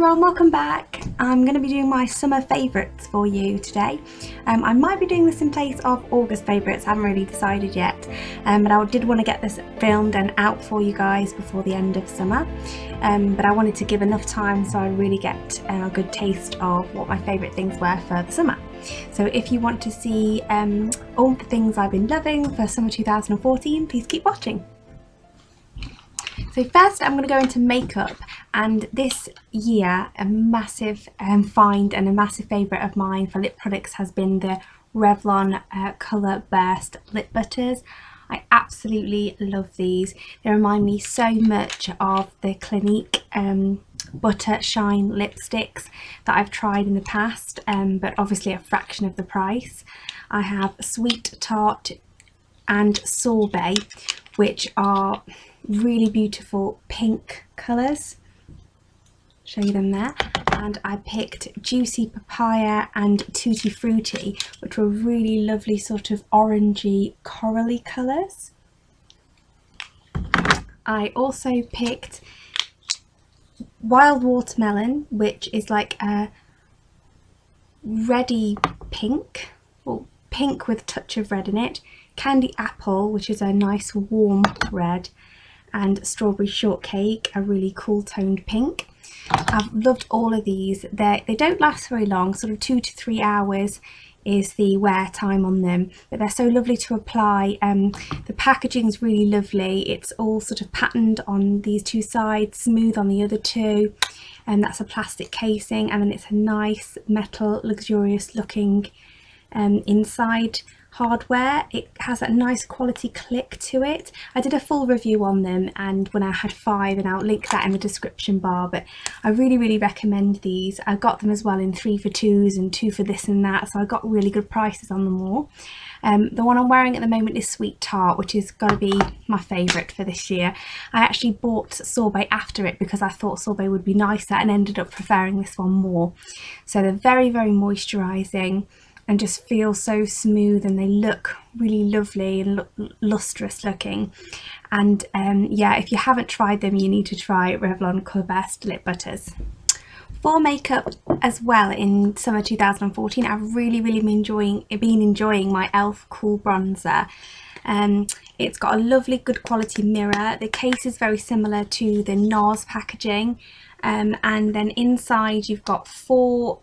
everyone, welcome back. I'm going to be doing my summer favourites for you today. I might be doing this in place of August favourites, I haven't really decided yet, but I did want to get this filmed and out for you guys before the end of summer, but I wanted to give enough time so I really get a good taste of what my favourite things were for the summer. So if you want to see all the things I've been loving for summer 2014, please keep watching. So first I'm going to go into makeup, and this year a massive find and a massive favourite of mine for lip products has been the Revlon Colorburst lip butters. I absolutely love these. They remind me so much of the Clinique Butter Shine lipsticks that I've tried in the past, but obviously a fraction of the price. I have Sweet Tart and Sorbet, which are really beautiful pink colours. Show you them there. And I picked Juicy Papaya and Tutti Frutti, which were really lovely sort of orangey corally colours. I also picked Wild Watermelon, which is like a reddy pink, or pink with a touch of red in it. Candy Apple, which is a nice warm red, and Strawberry Shortcake, a really cool toned pink. I've loved all of these. They don't last very long, sort of 2 to 3 hours is the wear time on them, but they're so lovely to apply. The packaging is really lovely. It's all sort of patterned on these two sides, smooth on the other two, and that's a plastic casing, and then it's a nice metal luxurious looking inside hardware. It has a nice quality click to it. I did a full review on them, and when I had 5, and I'll link that in the description bar, but I really recommend these. I got them as well in 3 for 2s and 2 for this and that, so I got really good prices on them all. The one I'm wearing at the moment is Sweet Tart, which is got to be my favourite for this year. I actually bought Sorbet after it because I thought Sorbet would be nicer, and ended up preferring this one more. So they're very moisturising and just feel so smooth, and they look really lovely and lustrous looking. And yeah, if you haven't tried them, you need to try Revlon Colorburst lip butters. For makeup as well in summer 2014, I've really been enjoying my e.l.f. Cool Bronzer. It's got a lovely good quality mirror. The case is very similar to the NARS packaging, and then inside you've got 4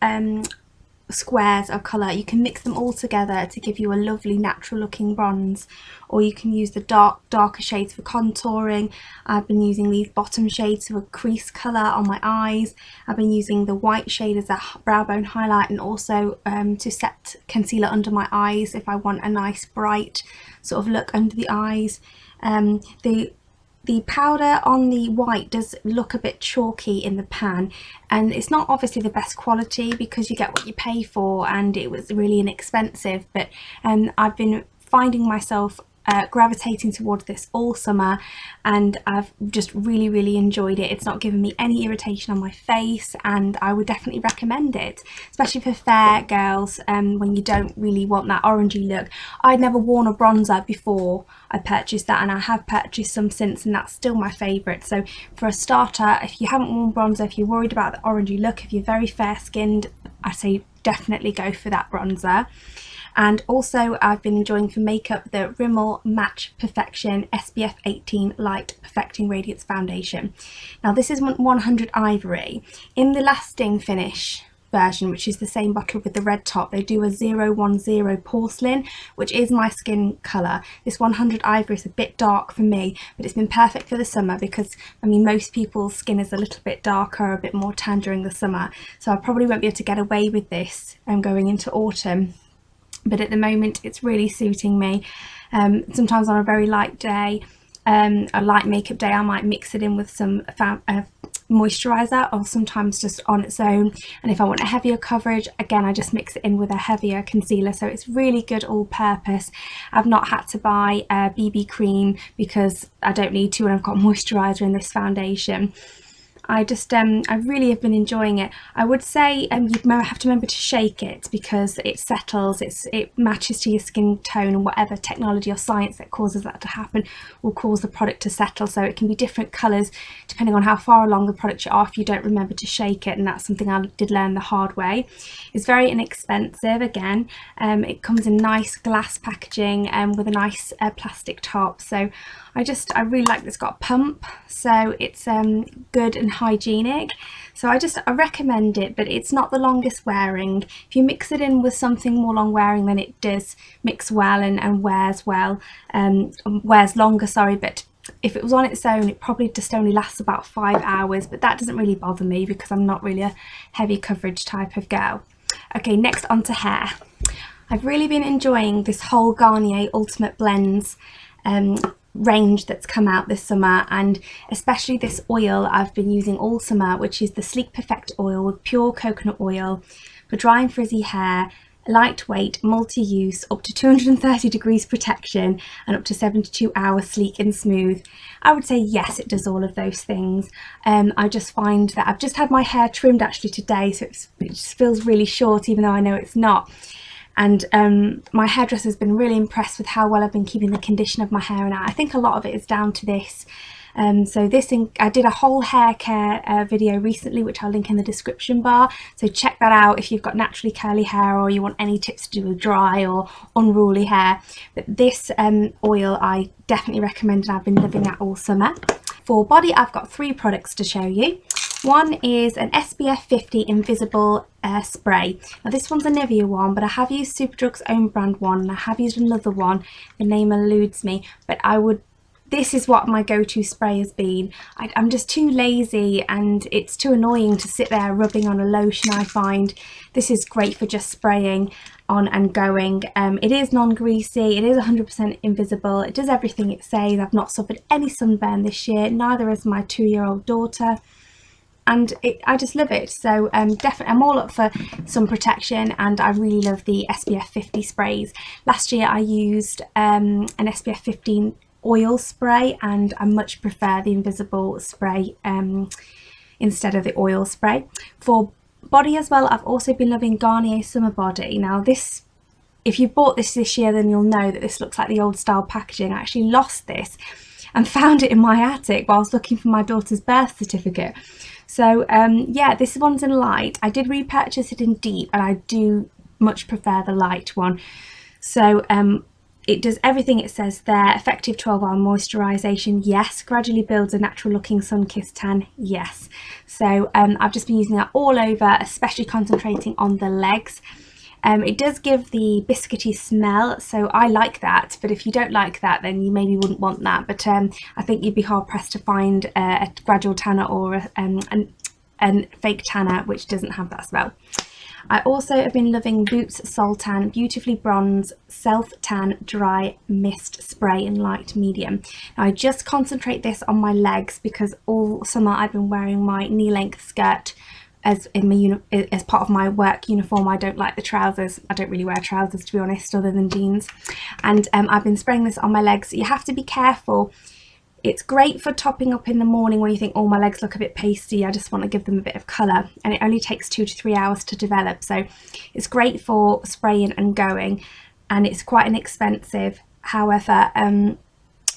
squares of colour. You can mix them all together to give you a lovely natural looking bronze, or you can use the darker shades for contouring. I've been using these bottom shades for a crease colour on my eyes. I've been using the white shade as a brow bone highlight, and also to set concealer under my eyes if I want a nice bright sort of look under the eyes. The powder on the white does look a bit chalky in the pan, and it's not obviously the best quality because you get what you pay for, and it was really inexpensive, but I've been finding myself gravitating towards this all summer, and I've just really enjoyed it. It's not given me any irritation on my face, and I would definitely recommend it, especially for fair girls when you don't really want that orangey look. I'd never worn a bronzer before I purchased that, and I have purchased some since, and that's still my favourite. So for a starter, if you haven't worn bronzer, if you're worried about the orangey look, if you're very fair skinned, I say definitely go for that bronzer. And also I've been enjoying for makeup the Rimmel Match Perfection SPF 18 Light Perfecting Radiance Foundation. Now this is 100 Ivory. In the lasting finish version, which is the same bottle with the red top, they do a 010 porcelain, which is my skin colour. This 100 Ivory is a bit dark for me, but it's been perfect for the summer because, I mean, most people's skin is a little bit darker, a bit more tan during the summer, so I probably won't be able to get away with this going into autumn. But at the moment it's really suiting me. Sometimes on a very light day, a light makeup day, I might mix it in with some moisturiser, or sometimes just on its own, and if I want a heavier coverage, again I just mix it in with a heavier concealer. So it's really good all purpose. I've not had to buy a BB cream because I don't need to, and I've got moisturiser in this foundation. I really have been enjoying it. I would say you have to remember to shake it because it settles, it matches to your skin tone, and whatever technology or science that causes that to happen will cause the product to settle. So it can be different colours depending on how far along the product you are if you don't remember to shake it, and that's something I did learn the hard way. It's very inexpensive again. It comes in nice glass packaging with a nice plastic top. So I really like that it's got a pump, so it's good and hygienic. So I recommend it, but it's not the longest wearing. If you mix it in with something more long wearing, then it does mix well and wears well, wears longer, sorry, but if it was on its own, it probably just only lasts about 5 hours, but that doesn't really bother me because I'm not really a heavy coverage type of girl. Okay, next onto hair. I've really been enjoying this whole Garnier Ultimate Blends range that's come out this summer, and especially this oil I've been using all summer, which is the Sleek Perfect oil with pure coconut oil for dry and frizzy hair, lightweight, multi-use, up to 230 degrees protection and up to 72 hours sleek and smooth. I would say yes, it does all of those things. I just find that I've just had my hair trimmed actually today, so it just feels really short even though I know it's not. And my hairdresser has been really impressed with how well I've been keeping the condition of my hair, and I think a lot of it is down to this. I did a whole hair care video recently, which I'll link in the description bar, so check that out if you've got naturally curly hair or you want any tips to do with dry or unruly hair. But this oil I definitely recommend, and I've been loving that all summer. For body, I've got 3 products to show you. One is an SPF 50 invisible spray. Now this one's a Nivea one, but I have used Superdrug's own brand one, and I have used another one, the name eludes me, but this is what my go-to spray has been. I'm just too lazy and it's too annoying to sit there rubbing on a lotion, I find. This is great for just spraying on and going. It is non-greasy, it is 100% invisible, it does everything it says. I've not suffered any sunburn this year, neither has my 2-year-old daughter. And I just love it. So definitely I'm all up for sun protection, and I really love the SPF 50 sprays. Last year I used an SPF 15 oil spray, and I much prefer the invisible spray instead of the oil spray. For body as well, I've also been loving Garnier Summer Body. Now this, if you bought this year, then you'll know that this looks like the old style packaging. I actually lost this and found it in my attic while I was looking for my daughter's birth certificate. So yeah, this one's in light. I did repurchase it in deep, and I do much prefer the light one. So it does everything it says there. Effective 12-hour moisturisation, yes. Gradually builds a natural looking sun-kissed tan, yes. So I've just been using that all over, especially concentrating on the legs. It does give the biscuity smell, so I like that, but if you don't like that, then you maybe wouldn't want that. But I think you'd be hard pressed to find a gradual tanner or a fake tanner which doesn't have that smell. I also have been loving Boots Soltan Beautifully Bronze Self Tan Dry Mist Spray in light medium. Now I just concentrate this on my legs because all summer I've been wearing my knee-length skirt as part of my work uniform. I don't like the trousers. I don't really wear trousers, to be honest, other than jeans. And I've been spraying this on my legs. You have to be careful. It's great for topping up in the morning when you think, oh, my legs look a bit pasty, I just want to give them a bit of colour, and it only takes 2 to 3 hours to develop. So it's great for spraying and going, and it's quite inexpensive. However,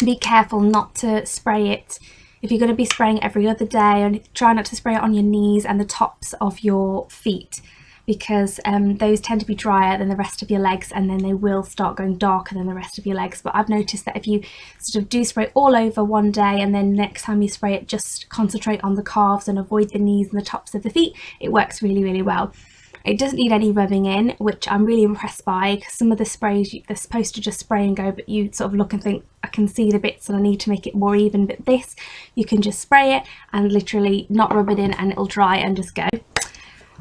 be careful not to spray it. If you're going to be spraying every other day, and try not to spray it on your knees and the tops of your feet, because those tend to be drier than the rest of your legs, and then they will start going darker than the rest of your legs. But I've noticed that if you sort of do spray all over one day, and then next time you spray it, just concentrate on the calves and avoid the knees and the tops of the feet, it works really, really well. It doesn't need any rubbing in, which I'm really impressed by, because some of the sprays, they're supposed to just spray and go, but you sort of look and think, I can see the bits and I need to make it more even. But this, you can just spray it and literally not rub it in, and it'll dry and just go.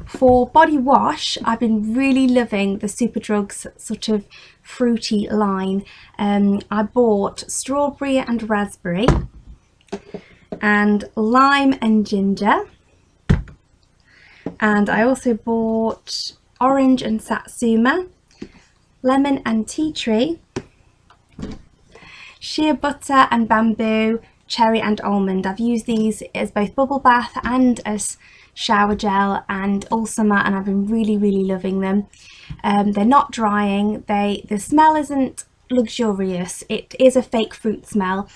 For body wash, I've been really loving the Superdrug's sort of fruity line. I bought strawberry and raspberry, and lime and ginger, and I also bought orange and satsuma, lemon and tea tree, shea butter and bamboo, cherry and almond. I've used these as both bubble bath and as shower gel and all summer, and I've been really loving them. They're not drying, the smell isn't luxurious, it is a fake fruit smell.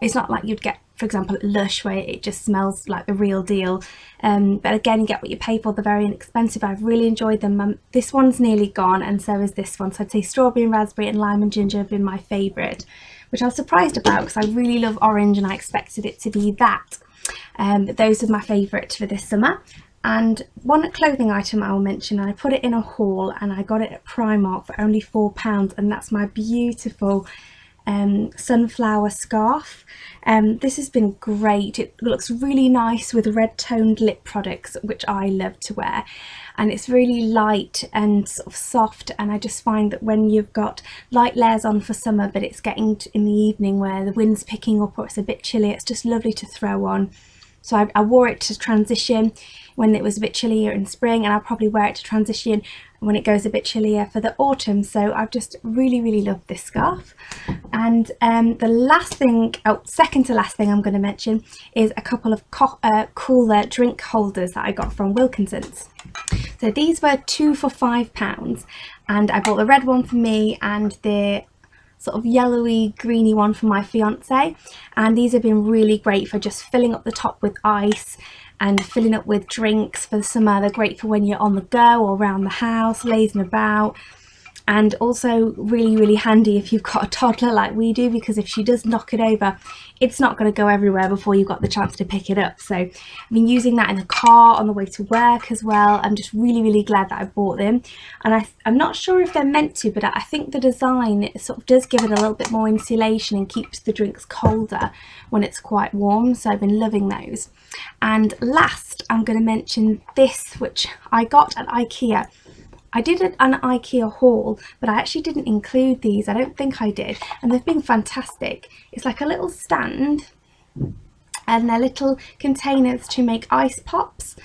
It's not like you'd get, for example, at Lush, where it just smells like the real deal. But again, you get what you pay for. They're very inexpensive. I've really enjoyed them. This one's nearly gone, and so is this one. So I'd say strawberry and raspberry and lime and ginger have been my favourite, which I was surprised about because I really love orange and I expected it to be that. But those are my favourite for this summer. And one clothing item I'll mention, I put it in a haul and I got it at Primark for only £4, and that's my beautiful sunflower scarf. This has been great. It looks really nice with red toned lip products, which I love to wear, and it's really light and sort of soft, and I just find that when you've got light layers on for summer but it's getting in the evening where the wind's picking up or it's a bit chilly, it's just lovely to throw on. So I wore it to transition when it was a bit chillier in spring, and I'll probably wear it to transition when it goes a bit chillier for the autumn. So I've just really loved this scarf. And the last thing, second to last thing I'm going to mention is a couple of cooler drink holders that I got from Wilkinson's. So these were 2 for £5, and I bought the red one for me and the sort of yellowy greeny one for my fiance, and these have been really great for just filling up the top with ice and filling up with drinks for the summer. They're great for when you're on the go or around the house lazing about, and also really handy if you've got a toddler like we do, because if she does knock it over, it's not going to go everywhere before you've got the chance to pick it up. So I've been using that in the car on the way to work as well. I'm just really glad that I bought them, and I'm not sure if they're meant to, but I think the design, it sort of does give it a little bit more insulation and keeps the drinks colder when it's quite warm. So I've been loving those. And last, I'm going to mention this, which I got at IKEA. I did an IKEA haul, but I actually didn't include these. I don't think I did, and they've been fantastic. It's like a little stand, and they're little containers to make ice pops,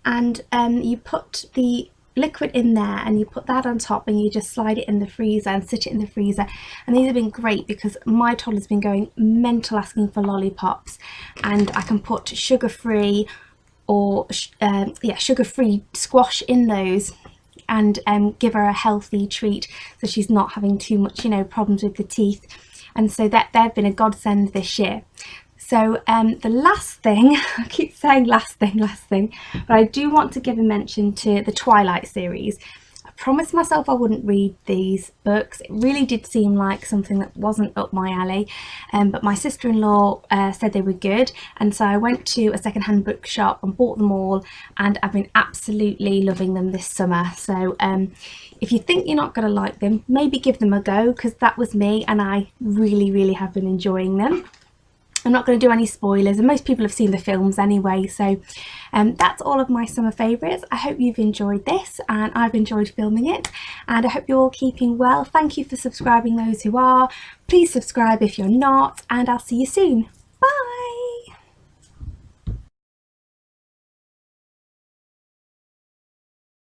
and you put the liquid in there and you put that on top and you just slide it in the freezer and sit it in the freezer. And these have been great because my toddler's been going mental asking for lollipops, and I can put sugar-free or sugar-free squash in those and give her a healthy treat so she's not having too much, you know, problems with the teeth. And so that they've been a godsend this year. So the last thing, I keep saying last thing, but I do want to give a mention to the Twilight series. I promised myself I wouldn't read these books. It really did seem like something that wasn't up my alley, but my sister-in-law said they were good, and so I went to a second-hand bookshop and bought them all, and I've been absolutely loving them this summer. So if you think you're not going to like them, maybe give them a go, because that was me, and I really have been enjoying them. I'm not going to do any spoilers, and most people have seen the films anyway. So that's all of my summer favourites. I hope you've enjoyed this, and I've enjoyed filming it, and I hope you're all keeping well. Thank you for subscribing, those who are. Please subscribe if you're not, and I'll see you soon.